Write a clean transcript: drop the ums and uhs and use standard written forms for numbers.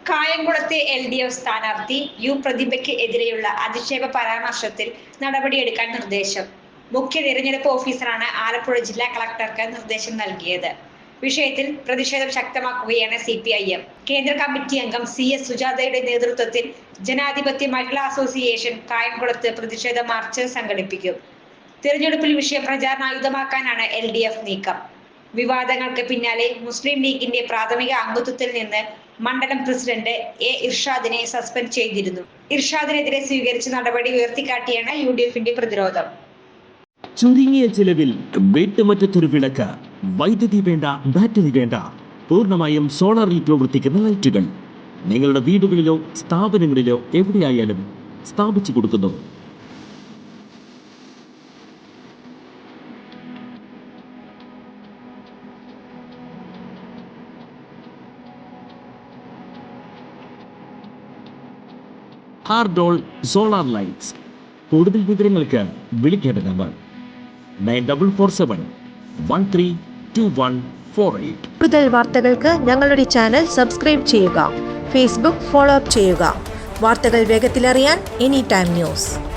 കായംകുളത്തെ LDF സ്ഥാനാർത്ഥി U പ്രതിഭയ്ക്ക് എതിരെയുള്ള അധിക്ഷേപ പരാമർശത്തിൽ നടപടിയെടുക്കാൻ നിർദ്ദേശം. മുഖ്യ തിരഞ്ഞെടുപ്പ് ഓഫീസറാണ് ആലപ്പുഴ ജില്ലാ കളക്ടർക്ക് നിർദ്ദേശം നൽകിയത്. വിഷയത്തിൽ പ്രതിഷേധം ശക്തമാക്കുകയാണ് CPIM. കേന്ദ്ര കമ്മിറ്റി അംഗം CS സുജാതയുടെ നേതൃത്വത്തിൽ ജനാധിപത്യ മഹിളാ അസോസിയേഷൻ കായംകുളത്ത് പ്രതിഷേധ മാർച്ച് സംഘടിപ്പിക്കും. തിരഞ്ഞെടുപ്പിൽ വിഷയം പ്രചാരണായുധമാക്കാനാണ് LDF നീക്കം. വിവാദങ്ങൾക്ക് പിന്നാലെ മുസ്ലിം ലീഗിന്റെ പ്രാഥമിക അംഗത്വത്തിൽ നിന്ന് മണ്ഡലം പ്രസിഡന്റ് A ഇർഷാദിനെ സസ്പെൻഡ് ചെയ്തിരുന്നു. ഇർഷാദിനെതിരെ സ്വീകരിച്ച നടപടി ഉയർത്തിക്കാട്ടിയാണ് UDFന്റെ പ്രതിരോധം. ചുരുങ്ങിയ ചിലവിൽ വീട്ടുമുറ്റത്തൊരു വിളക്ക്, വൈദ്യുതി വേണ്ട, ബാറ്ററി വേണ്ട, പൂർണ്ണമായും സോളാറിൽ പ്രവർത്തിക്കുന്ന ലൈറ്റുകൾ നിങ്ങളുടെ വീടുകളിലോ സ്ഥാപനങ്ങളിലോ എവിടെയായാലും സ്ഥാപിച്ചു കൊടുക്കുന്നു. ഹാർഡോൾ സോളാർ ലൈറ്റ്സ്. കൂടുതൽ വിവരങ്ങൾക്ക് വിളിക്കേണ്ട നമ്പർ 9447132148. കൂടുതൽ വാർത്തകൾക്ക് ഞങ്ങളുടെ ചാനൽ സബ്സ്ക്രൈബ് ചെയ്യുക. ഫേസ്ബുക്ക് ഫോളോ അപ്പ് ചെയ്യുക. വാർത്തകൾ വേഗത്തിലറിയാൻ Anytime News.